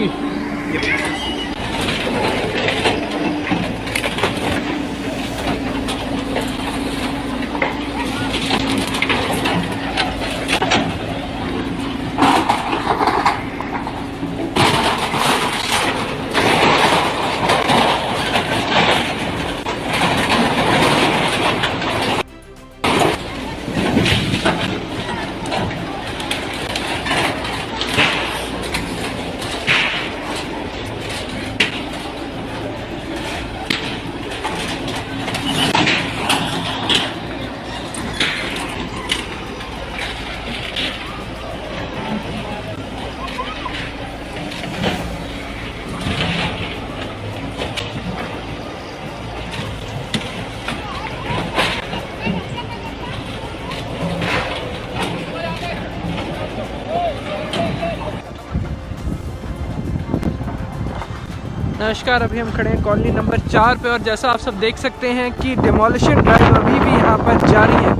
होगी। नमस्कार, अभी हम खड़े हैं कॉलोनी नंबर 4 पे और जैसा आप सब देख सकते हैं कि डिमोलिशन ड्राइव अभी भी यहाँ पर जारी है।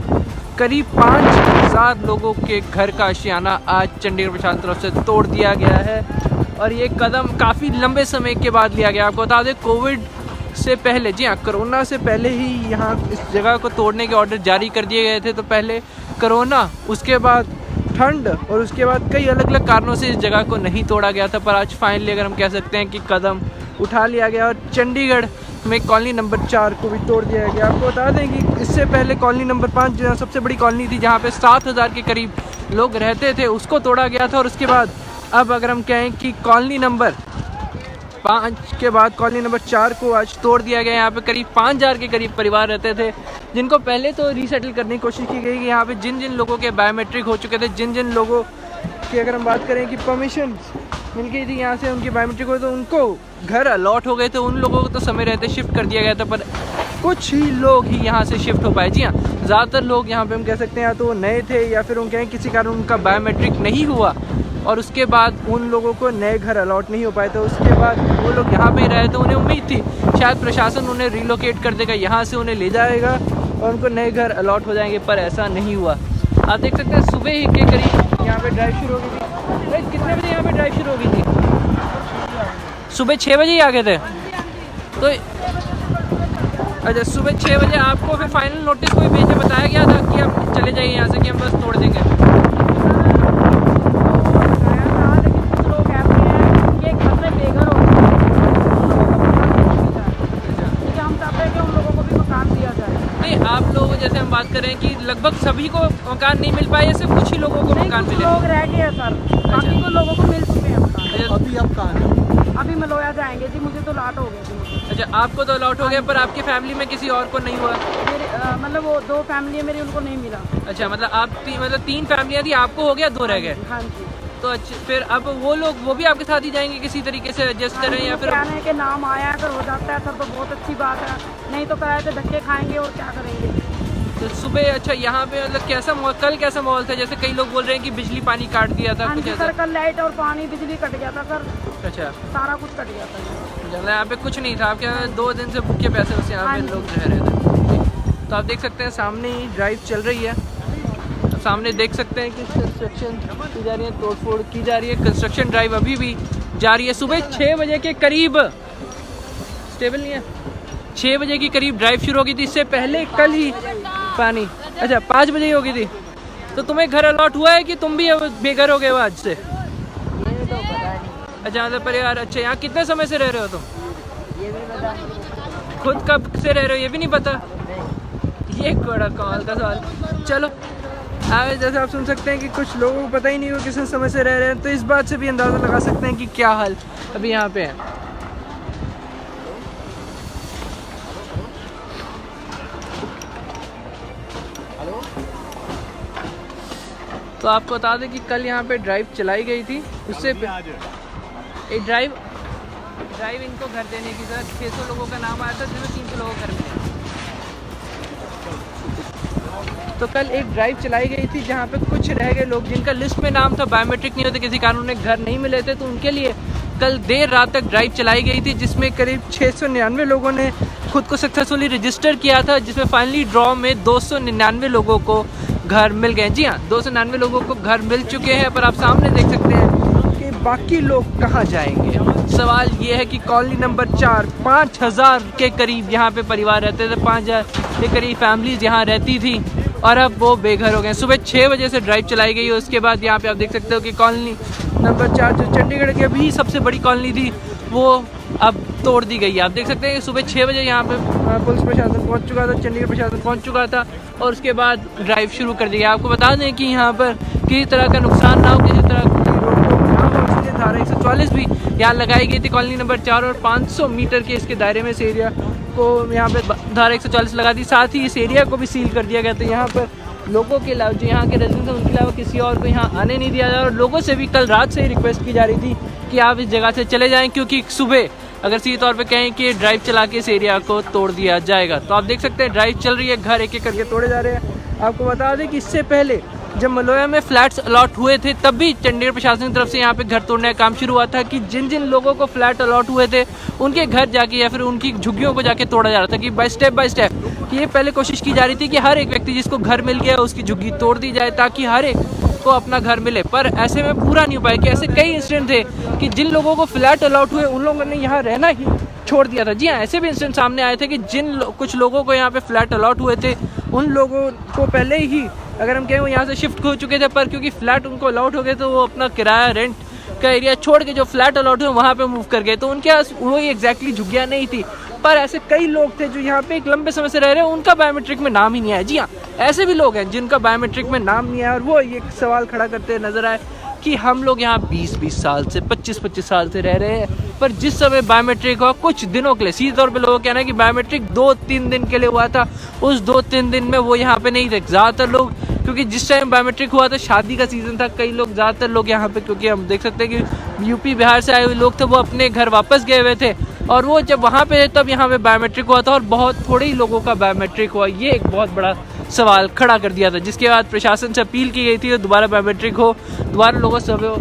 करीब 5000 लोगों के घर का आशियाना आज चंडीगढ़ प्रशासन तरफ से तोड़ दिया गया है और ये कदम काफ़ी लंबे समय के बाद लिया गया। आपको बता दें, कोविड से पहले, जी हाँ, कोरोना से पहले ही यहाँ इस जगह को तोड़ने के ऑर्डर जारी कर दिए गए थे। तो पहले कोरोना, उसके बाद ठंड और उसके बाद कई अलग अलग कारणों से इस जगह को नहीं तोड़ा गया था, पर आज फाइनली अगर हम कह सकते हैं कि कदम उठा लिया गया और चंडीगढ़ में कॉलोनी नंबर 4 को भी तोड़ दिया गया। आपको बता दें कि इससे पहले कॉलोनी नंबर 5 जो सबसे बड़ी कॉलोनी थी, जहाँ पे 7000 के करीब लोग रहते थे, उसको तोड़ा गया था। और उसके बाद अब अगर हम कहें कि कॉलोनी नंबर 5 के बाद कॉलोनी नंबर 4 को आज तोड़ दिया गया। यहाँ पे करीब 5000 के करीब परिवार रहते थे, जिनको पहले तो रीसेटल करने की कोशिश की गई कि यहाँ पे जिन जिन लोगों के बायोमेट्रिक हो चुके थे, जिन जिन लोगों की अगर हम बात करें कि परमिशन मिल गई थी यहाँ से, उनकी बायोमेट्रिक हो, तो उनको घर अलॉट हो गए थे। उन लोगों को तो समय रहते शिफ्ट कर दिया गया था, पर कुछ ही लोग ही यहाँ से शिफ्ट हो पाए। जी हाँ, ज़्यादातर लोग यहाँ पे हम कह सकते हैं या तो वो नए थे या फिर उनके किसी कारण उनका बायोमेट्रिक नहीं हुआ और उसके बाद उन लोगों को नए घर अलॉट नहीं हो पाए। तो उसके बाद वो लोग यहाँ पे ही रहे, तो उन्हें उम्मीद थी शायद प्रशासन उन्हें रिलोकेट कर देगा, यहाँ से उन्हें ले जाएगा और उनको नए घर अलॉट हो जाएंगे, पर ऐसा नहीं हुआ। आप देख सकते हैं सुबह ही के करीब यहाँ पे ड्राइव शुरू हो गई थी। कितने बजे यहाँ पे ड्राइव शुरू हो गई थी? सुबह 6 बजे ही आ गए थे। तो अच्छा, सुबह 6 बजे आपको फिर फाइनल नोटिस कोई भेजने बताया गया था कि आप चले जाइए यहाँ से, कि हम बस तोड़ देंगे? आप लोग जैसे हम बात करें कि लगभग सभी को मकान नहीं मिल पाए, सिर्फ कुछ ही लोगों को मकान मिले, लोग रह गए हैं सर। बाकी को लोगों को मिल चुके हैं मकान। अभी आप कहाँ हैं? अभी मलोया जाएंगे जी, मुझे तो लॉट हो गए। अच्छा, आपको तो अलॉट हो गया, पर आपकी फैमिली में किसी और को नहीं हुआ? मेरे मतलब वो 2 फैमिली है मेरी, उनको नहीं मिला। अच्छा, मतलब आप मतलब 3 फैमिलियाँ थी, आपको हो गया, 2 रह गए। हाँ जी। तो अच्छा, फिर अब वो लोग, वो भी आपके साथ ही जाएंगे किसी तरीके से एडजस्ट करें या फिर? कहने के नाम आया अगर हो जाता है सर तो बहुत अच्छी बात है, नहीं तो कराए तो धक्के खाएंगे और क्या करेंगे। तो सुबह अच्छा यहाँ पे मतलब कैसा कल कैसा माहौल था? जैसे कई लोग बोल रहे हैं कि बिजली पानी काट दिया था। हाँ कुछ जी ऐसा? सर, कल लाइट और पानी बिजली कट गया था सर। अच्छा, सारा कुछ कट गया था। ज़्यादा यहाँ पे कुछ नहीं था। आपके यहाँ 2 दिन से भूखे पैसे से यहाँ पे लोग रह रहे थे। तो आप देख सकते हैं सामने ही ड्राइव चल रही है। सामने देख सकते हैं कि कंस्ट्रक्शन की जा रही है, तोड़फोड़ की जा रही है। कंस्ट्रक्शन ड्राइव अभी भी जारी है। सुबह 6 बजे के करीब, स्टेबल नहीं है, 6 बजे के करीब ड्राइव शुरू हो गई थी। इससे पहले कल ही पानी, अच्छा 5 बजे ही हो गई थी। तो तुम्हें घर अलॉट हुआ है कि तुम भी बेघर हो गए हो आज से? अच्छा, मतलब परिवार। अच्छा, यहाँ कितने समय से रह रहे हो तुम? खुद कब से रह रहे हो ये भी नहीं पता? ये बड़ा कमाल का सवाल। चलो, जैसे आप सुन सकते हैं कि कुछ लोगों को पता ही नहीं हो किस समय से रह रहे हैं, तो इस बात से भी अंदाज़ा लगा सकते हैं कि क्या हाल अभी यहाँ पे है। तो आपको बता दें कि कल यहाँ पे ड्राइव चलाई गई थी। उससे एक ड्राइव इनको घर देने की सर 600 लोगों का नाम आया था, जिसमें 300 लोगों को घर मिले। तो कल एक ड्राइव चलाई गई थी जहाँ पे कुछ रह गए लोग जिनका लिस्ट में नाम था, बायोमेट्रिक नहीं होते, किसी कारण उन्हें घर नहीं मिले थे। तो उनके लिए कल देर रात तक ड्राइव चलाई गई थी, जिसमें करीब 699 लोगों ने खुद को सक्सेसफुली रजिस्टर किया था, जिसमें फाइनली ड्रॉ में 299 लोगों को घर मिल गए। जी हाँ, 299 लोगों को घर मिल चुके हैं। पर आप सामने देख सकते हैं कि बाकी लोग कहाँ जाएंगे? सवाल ये है कि कॉलोनी नंबर 4 5000 के करीब यहाँ पे परिवार रहते थे, 5000 के करीब फैमिलीज यहाँ रहती थी और अब वो बेघर हो गए। सुबह 6 बजे से ड्राइव चलाई गई है। उसके बाद यहाँ पे आप देख सकते हो कि कॉलोनी नंबर 4 जो चंडीगढ़ की अभी सबसे बड़ी कॉलोनी थी वो अब तोड़ दी गई है। आप देख सकते हैं कि सुबह 6 बजे यहाँ पे पुलिस प्रशासन पहुँच चुका था, चंडीगढ़ प्रशासन पहुँच चुका था और उसके बाद ड्राइव शुरू कर दी गई। आपको बता दें कि यहाँ पर किसी तरह का नुकसान ना हो, किसी तरह की रोड को ना हो, इसलिए धारा 144 भी यहाँ लगाई गई थी कॉलोनी नंबर 4 और 500 मीटर के इसके दायरे में इस एरिया को यहाँ पे धारा 144 लगा दी। साथ ही इस एरिया को भी सील कर दिया गया। तो यहाँ पर लोगों के अलावा जो यहाँ के रेजिडेंट्स हैं उनके अलावा किसी और को यहाँ आने नहीं दिया जा रहा। और लोगों से भी कल रात से ही रिक्वेस्ट की जा रही थी कि आप इस जगह से चले जाएं, क्योंकि सुबह अगर सीधे तौर पे कहें कि ड्राइव चला के इस एरिया को तोड़ दिया जाएगा। तो आप देख सकते हैं ड्राइव चल रही है, घर एक एक करके तोड़े जा रहे हैं। आपको बता दें कि इससे पहले जब मलोया में फ्लैट्स अलॉट हुए थे तब भी चंडीगढ़ प्रशासन की तरफ से यहाँ पे घर तोड़ने का काम शुरू हुआ था कि जिन जिन लोगों को फ्लैट अलॉट हुए थे उनके घर जाके या फिर उनकी झुग्गियों को जाके तोड़ा जा रहा था कि बाय स्टेप ये पहले कोशिश की जा रही थी कि हर एक व्यक्ति जिसको घर मिल गया उसकी झुग्गी तोड़ दी जाए ताकि हर एक को अपना घर मिले। पर ऐसे में पूरा नहीं हो पाया कि ऐसे कई इंसिडेंट थे कि जिन लोगों को फ्लैट अलॉट हुए उन लोगों ने यहाँ रहना ही छोड़ दिया था। जी हाँ, ऐसे भी इंसिडेंट सामने आए थे कि कुछ लोगों को यहाँ पे फ्लैट अलॉट हुए थे उन लोगों को पहले ही अगर हम कहें वो यहाँ से शिफ्ट हो चुके थे, पर क्योंकि फ्लैट उनको अलॉट हो गए तो वो अपना किराया रेंट का एरिया छोड़ के जो फ्लैट अलॉट हुए वहाँ पे मूव कर गए। तो उनके पास वही एग्जैक्टली झुग्गियाँ नहीं थी। पर ऐसे कई लोग थे जो यहाँ पे एक लंबे समय से रह रहे हैं, उनका बायोमेट्रिक में नाम ही नहीं आया। जी हाँ, ऐसे भी लोग हैं जिनका बायोमेट्रिक में नाम नहीं आया और वो ये सवाल खड़ा करते नजर आए कि हम लोग यहाँ 20-20 साल से 25-25 साल से रह रहे हैं, पर जिस समय बायोमेट्रिक हुआ कुछ दिनों के लिए, सीधे तौर पे लोगों का कहना है कि बायोमेट्रिक 2-3 दिन के लिए हुआ था, उस 2-3 दिन में वो यहाँ पे नहीं थे। ज़्यादातर लोग क्योंकि जिस टाइम बायोमेट्रिक हुआ था शादी का सीज़न था, कई लोग ज़्यादातर लोग यहाँ पे क्योंकि हम देख सकते हैं कि यूपी बिहार से आए हुए लोग थे वो अपने घर वापस गए हुए थे और वो जब वहाँ पे तब यहाँ पे बायोमेट्रिक हुआ था और बहुत थोड़े ही लोगों का बायोमेट्रिक हुआ। ये एक बहुत बड़ा सवाल खड़ा कर दिया था, जिसके बाद प्रशासन से अपील की गई थी दोबारा बायोमेट्रिक हो, दोबारा लोगों से हो,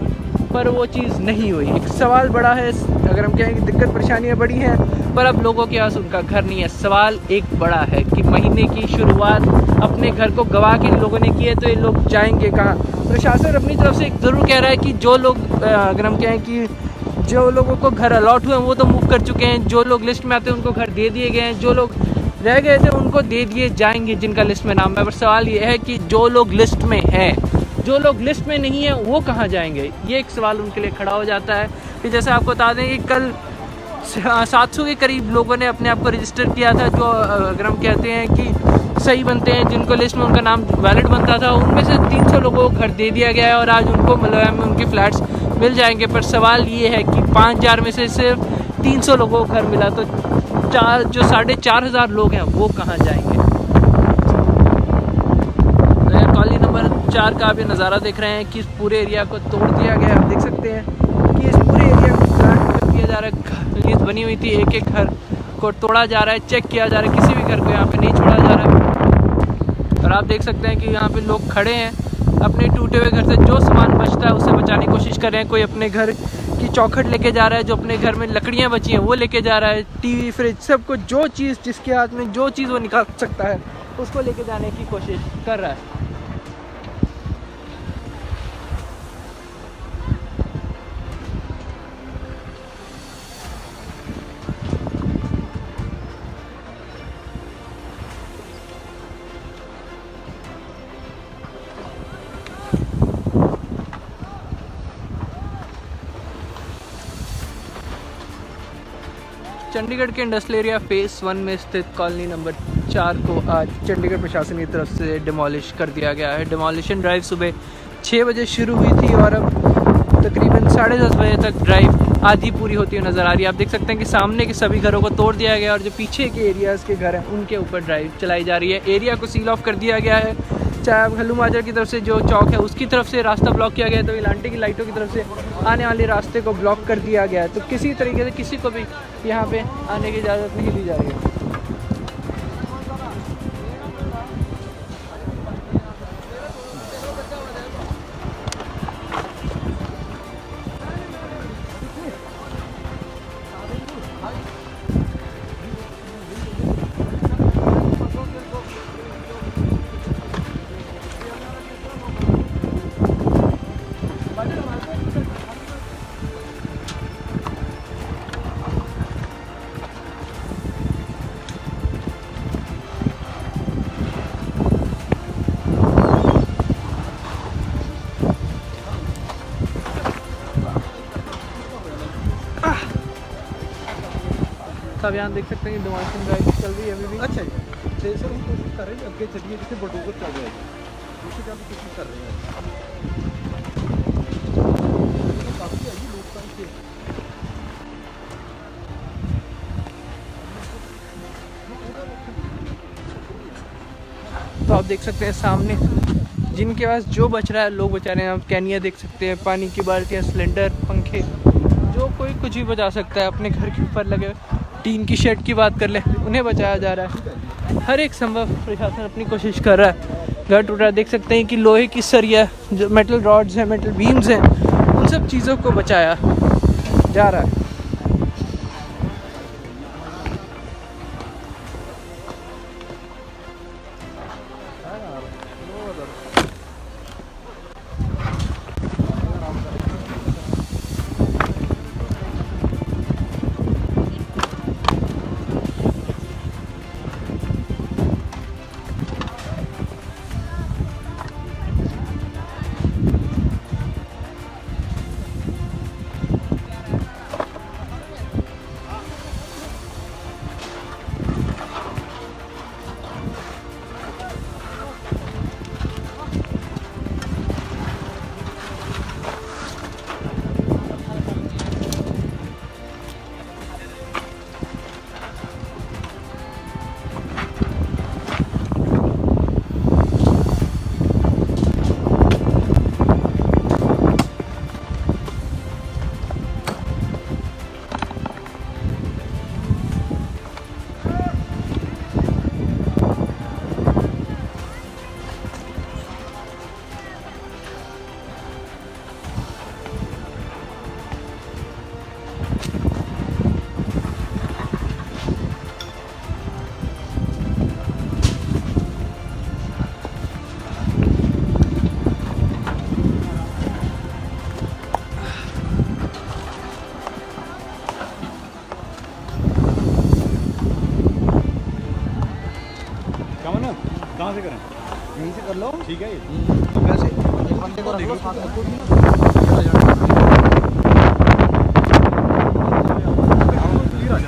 पर वो चीज़ नहीं हुई। एक सवाल बड़ा है, अगर हम कहें कि दिक्कत परेशानियाँ बड़ी हैं पर अब लोगों के पास उनका घर नहीं है। सवाल एक बड़ा है कि महीने की शुरुआत अपने घर को गवा के लोगों ने की है तो ये लोग जाएंगे कहाँ? प्रशासन अपनी तरफ से ज़रूर कह रहा है कि जो लोग अगर हम कहें कि जो लोगों को घर अलॉट हुए हैं वो तो मूव कर चुके हैं, जो लोग लिस्ट में आते हैं उनको घर दे दिए गए हैं, जो लोग रह गए थे उनको दे दिए जाएंगे जिनका लिस्ट में नाम है। पर सवाल ये है कि जो लोग लिस्ट में हैं, जो लोग लिस्ट में नहीं है वो कहाँ जाएंगे? ये एक सवाल उनके लिए खड़ा हो जाता है। कि जैसे आपको बता दें कि कल 700 के करीब लोगों ने अपने आप को रजिस्टर किया था, जो अगर हम कहते हैं कि सही बनते हैं, जिनको लिस्ट में उनका नाम वैलिड बनता था, उनमें से 300 लोगों को घर दे दिया गया है और आज उनको मलोया में उनके फ्लैट्स मिल जाएंगे। पर सवाल ये है कि 5000 में से सिर्फ 300 लोगों को घर मिला तो जो 4500 लोग हैं वो कहाँ जाएंगे? तो कॉलोनी नंबर 4 का आप ये नज़ारा देख रहे हैं कि इस पूरे एरिया को तोड़ दिया गया है। आप देख सकते हैं कि इस पूरे एरिया को फ्लैट कर दिया जा रहा है। लीज बनी हुई थी, एक एक घर को तोड़ा जा रहा है, चेक किया जा रहा है, किसी भी घर को यहाँ पे नहीं छोड़ा जा रहा है। और आप देख सकते हैं कि यहाँ पे लोग खड़े हैं अपने टूटे हुए घर से, जो सामान बचता है उसे बचाने की कोशिश कर रहे हैं। कोई अपने घर की चौखट लेके जा रहा है, जो अपने घर में लकड़ियाँ बची हैं वो लेके जा रहा है, टीवी फ्रिज सब कुछ, जो चीज़ जिसके हाथ में जो चीज़ वो निकाल सकता है उसको लेके जाने की कोशिश कर रहा है। चंडीगढ़ के इंडस्ट्रियल एरिया फेज़ 1 में स्थित कॉलोनी नंबर 4 को आज चंडीगढ़ प्रशासन की तरफ से डिमोलिश कर दिया गया है। डिमोलिशन ड्राइव सुबह 6 बजे शुरू हुई थी और अब तकरीबन 10:30 बजे तक ड्राइव आधी पूरी होती हुई नज़र आ रही है। आप देख सकते हैं कि सामने के सभी घरों को तोड़ दिया गया और जो पीछे के एरियाज़ के घर हैं उनके ऊपर ड्राइव चलाई जा रही है। एरिया को सील ऑफ कर दिया गया है। चाहे हल्लू माजर की तरफ से जो चौक है उसकी तरफ से रास्ता ब्लॉक किया गया है, तो इलांटे की लाइटों की तरफ से आने वाले रास्ते को ब्लॉक कर दिया गया है। तो किसी तरीके से किसी को भी यहाँ पे आने की इजाज़त नहीं दी जा रही है। सब यहाँ देख सकते हैं कि डिमोलिशन ड्राइव चल रही है अभी भी। अच्छा जी, तो सर हम कोशिश कर रहे हैं अगे चलिए जिसे बलडोजर चल रहा है, उसी का भी कोशिश कर रहे हैं। काफ़ी है जी लोग के। तो आप देख सकते हैं सामने जिनके पास जो बच रहा है लोग बचा रहे हैं। आप कैनिया देख सकते हैं, पानी की बाल्टियाँ, सिलेंडर, पंखे, जो कोई कुछ भी बचा सकता है। अपने घर के ऊपर लगे टीन की शेड की बात कर ले, उन्हें बचाया जा रहा है। हर एक संभव प्रशासन अपनी कोशिश कर रहा है। घर टूट रहा है, देख सकते हैं कि लोहे की सरिया, जो मेटल रॉड्स हैं, मेटल बीम्स हैं, उन सब चीज़ों को बचाया जा रहा है। कहाँ से करें? यहीं से कर लो, ठीक है। वैसे एक बंदे को रख लो साथ में।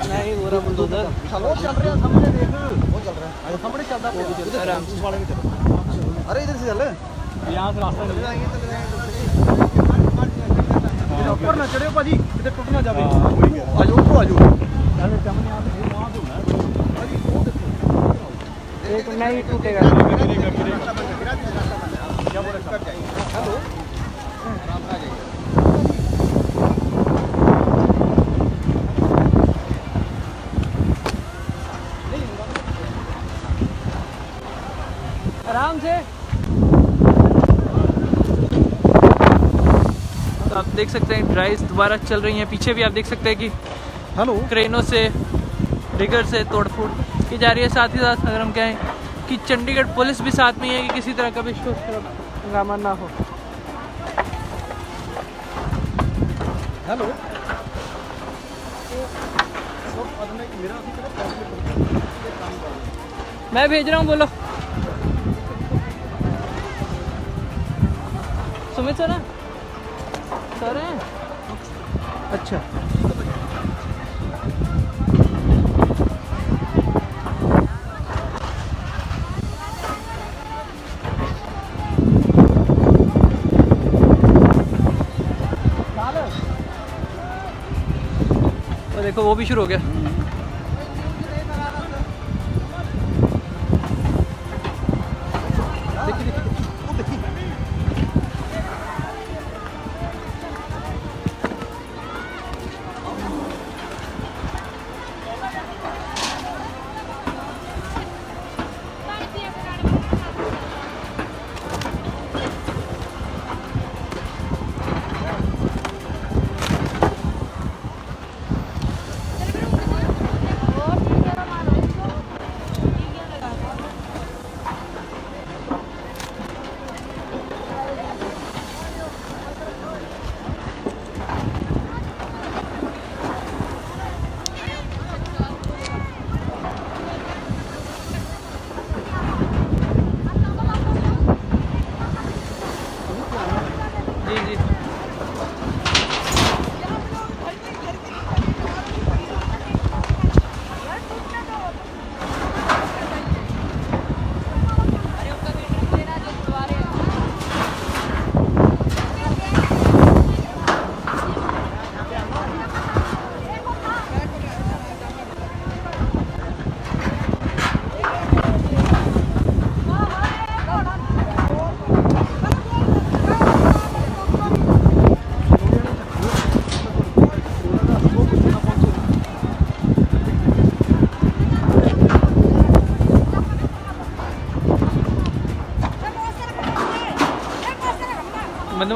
नहीं पूरा बुलडोजर चलो चल रहे हैं सामने, देख वो चल रहा है, सामने चल रहा है। आराम से। वाले में चलो, अरे इधर से चल, यहाँ से रास्ता नहीं है। ऊपर ना चढ़े भाजी, इधर टूट ना जावे। हाँ, वही कह रहा हूँ। आजो ऊपर आजो। एक नहीं टूटेगा। हेलो, आराम से। तो आप देख सकते हैं ड्राइव्स दोबारा चल रही हैं। पीछे भी आप देख सकते हैं कि हेलो, क्रेनों से, डिगर से तोड़फोड़ की जा रही है। साथ ही साथ अगर हम कहें कि चंडीगढ़ पुलिस भी साथ में है कि किसी तरह का भी शोर शराबा हंगामा ना हो। हेलो, मैं भेज रहा हूँ, बोलो। सुमित सर हैं? सर हैं? अच्छा, तो देखो वो भी शुरू हो गया।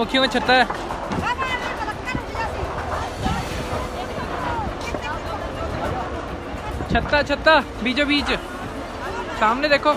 मुखियों में छत्ता है। छत्ता छत्ता बीचों बीच सामने देखो।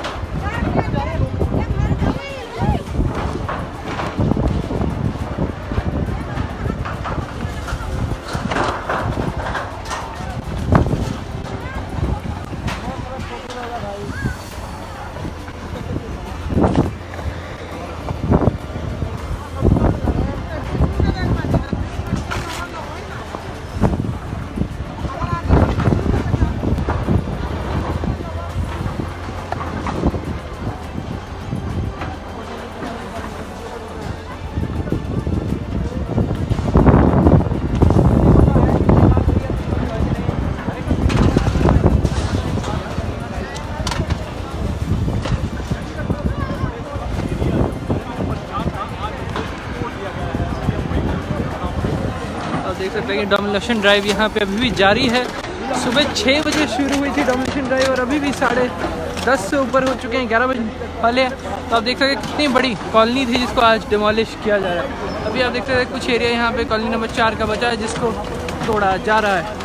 देख सकते हैं कि डोमिनेशन ड्राइव यहाँ पे अभी भी जारी है। सुबह 6 बजे शुरू हुई थी डोमिनेशन ड्राइव और अभी भी 10:30 से ऊपर हो चुके हैं, 11 बजे वाले हैं। तो आप देख सकते हैं कितनी बड़ी कॉलोनी थी जिसको आज डिमोलिश किया जा रहा है। अभी आप देख सकते हैं कुछ एरिया यहाँ पे कॉलोनी नंबर 4 का बचा है जिसको तोड़ा जा रहा है।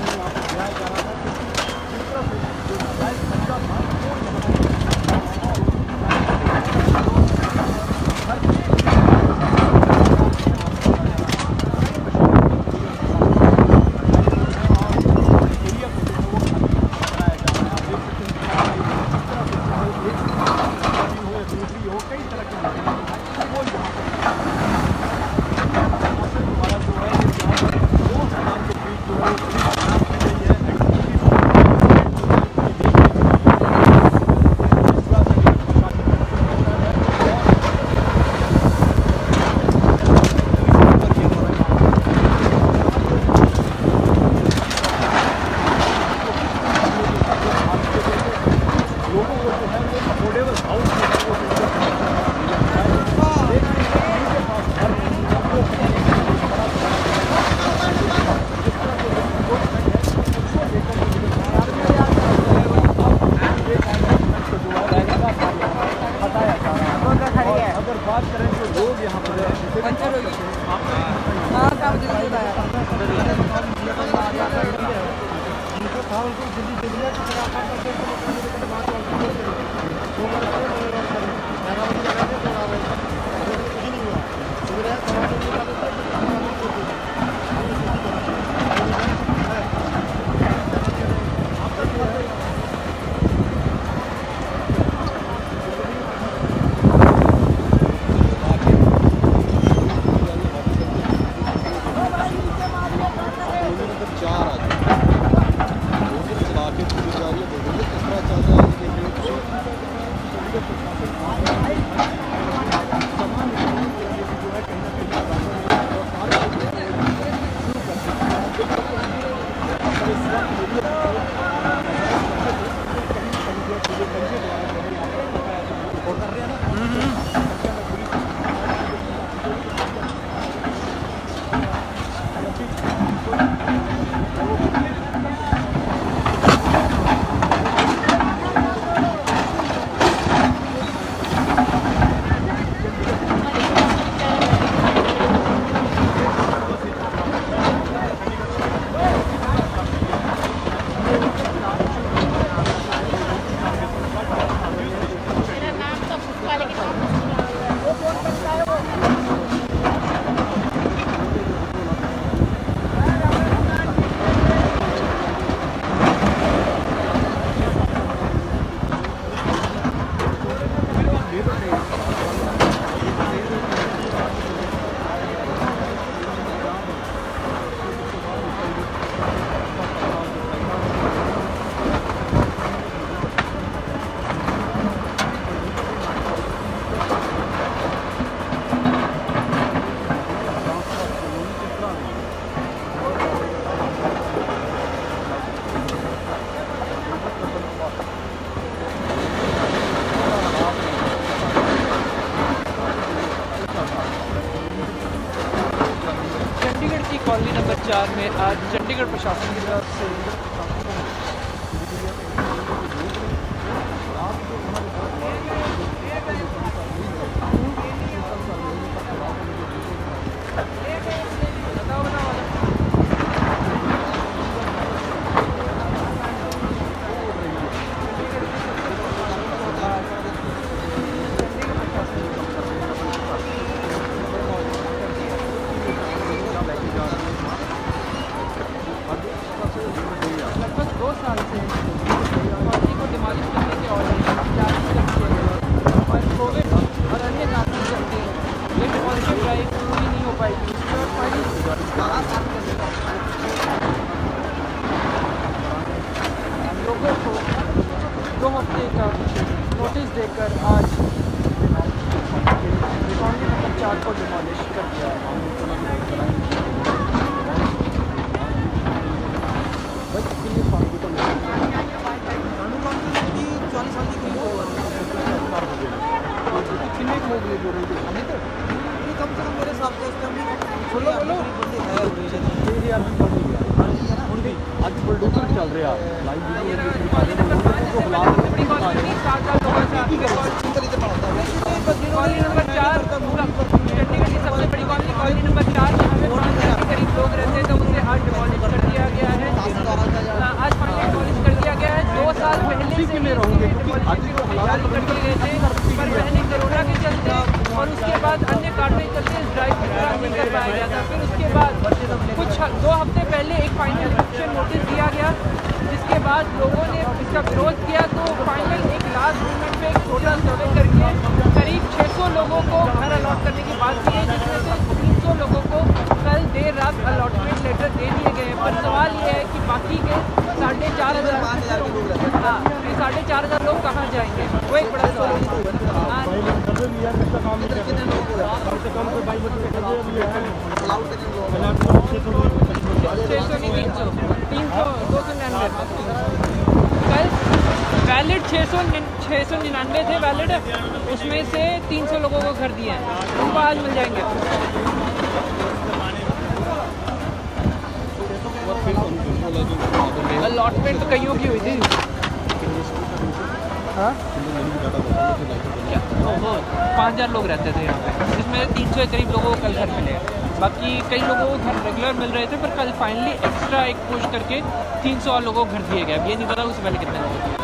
कॉलोनी नंबर 4 में आज चंडीगढ़ प्रशासन की तरफ से लोगों को 2 हफ्ते का नोटिस देकर आज कॉलोनी नंबर 4 को डिमोलिश कर दिया है। कितने लोग ये जो रहे थे कम से कम मेरे हिसाब से बोलो आज बुलडोजर चल रहा है लाइव कॉलोनी नंबर 5 से बड़ी कॉलोनी 4 लोगों से कॉलोनी नंबर 4 चंडीगढ़ की सबसे बड़ी कॉलोनी नंबर 4 जहाँ पे 5,000 के करीब लोग रहते हैं, तो उसे आज डिमोलिश कर दिया गया है। आज फाइनली डिमोलिश कर दिया गया है। 2 साल पहले से जारी कर दिए गए थे, पर पहले कोरोना के चलते और उसके बाद अन्य कारणों के चलते इस ड्राइव को पूरा नहीं कर पाया गया था। फिर उसके बाद कुछ 2 हफ्ते पहले एक फाइनल एक्शन नोटिस दिया गया, जिसके बाद लोगों ने इसका विरोध किया। तो फाइनल एक लास्ट मोमेंट पे एक छोटा सर्वे करके करीब 600 लोगों को घर अलॉट करने की बात की है, जिसमें से 300 लोगों को कल देर रात अलॉटमेंट लेटर दे दिए गए हैं। पर सवाल ये है कि बाकी के 4,500 लोग कहाँ जाएंगे, वो एक बड़ा सवाल है। 600 वैलिड 699 थे वैलिड, उसमें से 300 लोगों को घर दिए हैं, उनको आज मिल जाएंगे। अलॉटमेंट तो कईयों की हुई थी। हाँ 5,000 लोग रहते थे यहाँ पे, जिसमें 300 के करीब लोगों को कल घर मिले। बाकी कई लोगों को घर रेगुलर मिल रहे थे, पर कल फाइनली एक्स्ट्रा एक पुश करके 300 और लोगों को घर दिए गए। अब ये नहीं पता उससे पहले कितने लोग।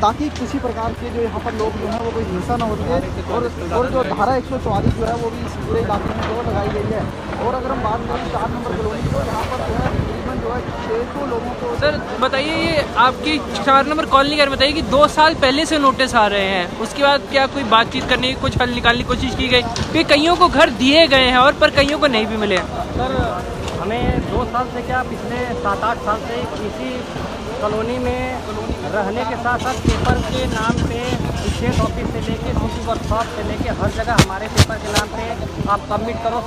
ताकि किसी प्रकार के जो यहाँ पर लोग जो हैं वो कोई हिंसा ना हो सके, और जो धारा 144 जो है वो भी इस पूरे इलाके में जो लगाई गई है। और अगर हम बात करें 4 नंबर कॉलोनी तो यहाँ पर जो है तकरीबन जो है 600 लोगों को। सर बताइए, ये आपकी 4 नंबर कॉलोनी का बताइए कि 2 साल पहले से नोटिस आ रहे हैं, उसके बाद क्या कोई बातचीत करने की, कुछ हल निकालने की कोशिश की गई? क्योंकि कईयों को घर दिए गए हैं और पर कईयों को नहीं भी मिले। सर हमें 2 साल से क्या पिछले 7-8 साल से इसी कॉलोनी में रहने के साथ साथ पेपर के नाम पे स्टेट ऑफिस से लेके सिटी वर्कशॉप से लेके हर जगह हमारे पेपर के नाम पे आप सबमिट करो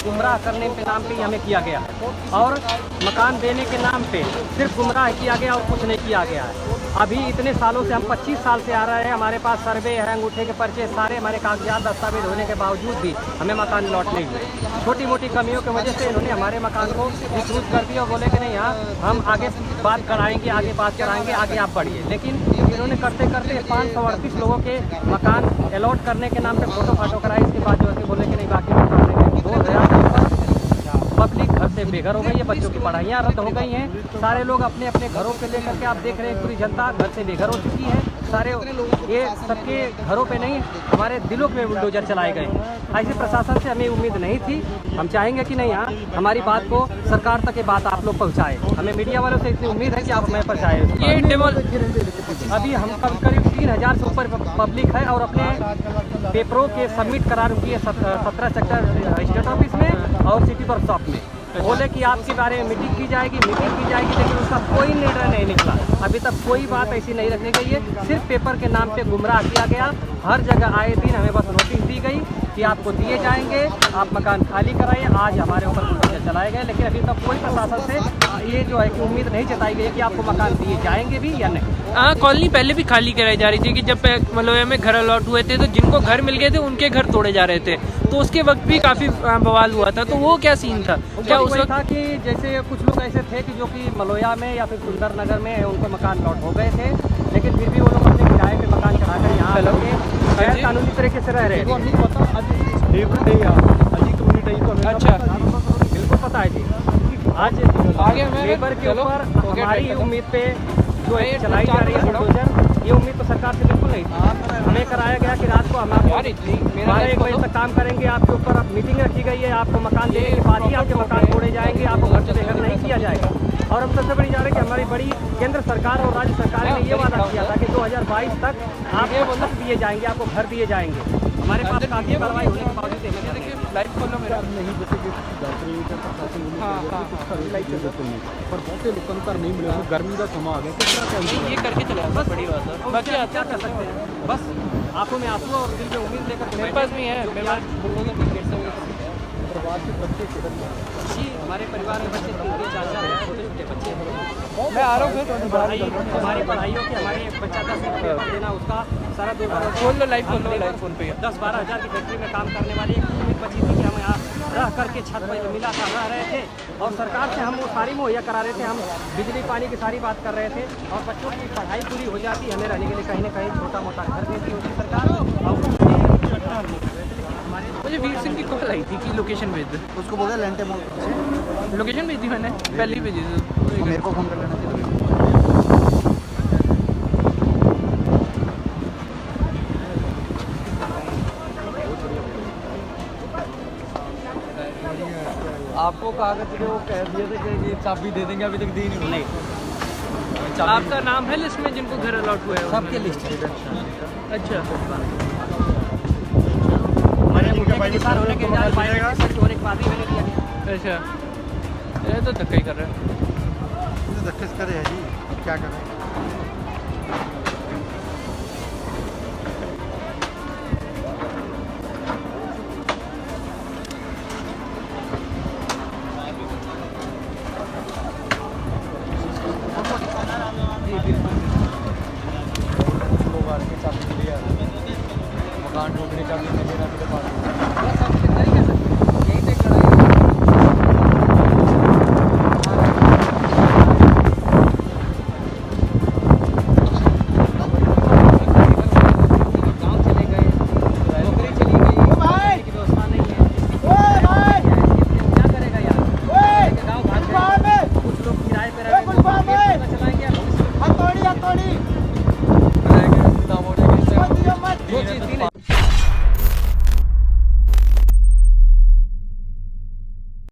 गुमराह करने के नाम पे ही हमें किया गया है, और मकान देने के नाम पे सिर्फ गुमराह किया गया और कुछ नहीं किया गया है। अभी इतने सालों से, हम 25 साल से आ रहे हैं, हमारे पास सर्वे है, अंगूठे के पर्चे, सारे हमारे कागजात दस्तावेज होने के बावजूद भी हमें मकान लौट नहीं हुए। छोटी मोटी कमियों की वजह से इन्होंने हमारे मकान को विस्तृत कर दिया और बोले कि नहीं यहाँ हम आगे बात कराएंगे, आगे बात कराएंगे, आगे आप बढ़िए। लेकिन इन्होंने करते करते 538 लोगों के मकान अलॉट करने के नाम पे फोटो कराए। इसके बाद जो है बोले कि नहीं बाकी मकान देंगे। 2000 पब्लिक घर से बेघर हो गई है, बच्चों की पढ़ाइयाँ रद्द हो गई हैं, सारे लोग अपने अपने घरों के लेकर के आप देख रहे हैं पूरी जनता घर से बेघर हो चुकी है। सारे ये सबके घरों पे नहीं, हमारे दिलों पे बुलडोजर चलाए गए। ऐसे प्रशासन से हमें उम्मीद नहीं थी। हम चाहेंगे कि नहीं, हाँ, हमारी बात को सरकार तक ये बात आप लोग पहुँचाए। हमें मीडिया वालों से इतनी उम्मीद है कि आप हमें पहुँचाए। ये अभी हम करीब 3000 से ऊपर पब्लिक है और अपने पेपरों के सबमिट करा रुकी है 17 सेक्टर स्टेट ऑफिस में और सिटी वर्कशॉप में। बोले कि आपके बारे में मीटिंग की जाएगी, लेकिन उसका कोई निर्णय नहीं निकला। अभी तक कोई बात ऐसी नहीं रखनी गई है। सिर्फ पेपर के नाम पे गुमराह किया गया। हर जगह आए दिन हमें बस नोटिस दी गई कि आपको दिए जाएंगे, आप मकान खाली कराइए। आज हमारे ऊपर बुलडोजर चलाए गए, लेकिन अभी तक कोई प्रशासन से ये जो है कि उम्मीद नहीं जताई गई है कि आपको मकान दिए जाएंगे भी या नहीं। हाँ, कॉलोनी पहले भी खाली कराई जा रही थी कि जब मलोया में घर अलॉट हुए थे तो जिनको घर मिल गए थे उनके घर तोड़े जा रहे थे, तो उसके वक्त भी काफ़ी बवाल हुआ था। तो वो क्या सीन था? क्या उस वक्त था कि जैसे कुछ लोग ऐसे थे कि जो कि मलोया में या फिर सुंदर नगर में उनको मकान लॉट हो गए थे, लेकिन फिर भी वो लोग अपने किराए पे मकान चढ़ाकर यहाँ गैर कानूनी तरीके से रह रहे थे। अच्छा, बिल्कुल पता है जी। आज लेबर के ऊपर हमारी उम्मीद पे जो चलाई जा रही है बुलडोजर, ये उम्मीद तो सरकार से बिल्कुल नहीं थी। हमें कराया गया कि रात को हम 12-1 बजे तक काम करेंगे, आपके ऊपर अब मीटिंग रखी गई है, आपको मकान देने के बाद ही आपके मकान तोड़े जाएंगे, आपको घर से बेघर नहीं किया जाएगा। और हम सबसे बड़ी जा रही है कि हमारी बड़ी केंद्र सरकार और राज्य सरकार ने ये वादा किया था कि 2022 तक आपको छत दिए जाएंगे, आपको घर दिए जाएंगे। हमारे पास काफी कार्रवाई होने के बावजूद देखिए लाइव खोलो मेरा। नहीं जैसे कि पर बहुत से लोगों को नहीं मिले, गर्मी का समय आ गया, किस तरह का ये करके चला बस बड़ी बात है। बाकी क्या क्या कर सकते हैं, बस आंखों में आंसू और दिल में उम्मीद लेकर मेरे पास भी है, मेरे पास परिवार के बच्चे जी, हमारे परिवार में बच्चे 3-4 हैं, छोटे-छोटे बच्चे हैं। मैं आ रहा हूँ फिर। हमारी पढ़ाइयों के हमारे एक बच्चा 10 पेपर देना, उसका सारा 2 खोल लो लाइव, खोल लो लाइव फोन पे। 10-12 हज़ार की फैक्ट्री में काम करने वाली एक उम्मीद बची थी कि हम यहाँ रह करके छत पर मिला था रह रहे थे, और सरकार से हम वो सारी मुहैया करा रहे थे। हम बिजली पानी की सारी बात कर रहे थे, और बच्चों की पढ़ाई पूरी हो जाती, हमें रहने के लिए कहीं ना कहीं छोटा मोटा घर देती होती सरकार। और मुझे वीर सिंह की कॉल आई थी कि लोकेशन भेज दे। उसको बोला लेंटे मोड़ से लोकेशन भेजी मैंने, पहले ही भेजी थी। मेरे को फोन कर लेना चाहिए। आपको कागज के वो कह दिए थे कि चाबी दे देंगे, अभी तक दी नहीं। आपका नाम है लिस्ट में जिनको घर अलॉट हुआ है? सबके लिस्ट अच्छा, हमारे होने के होने के बाद ही मैंने दिया गया। अच्छा, ये तो धक्का ही कर रहा है। धक्के से करे है जी, क्या करें।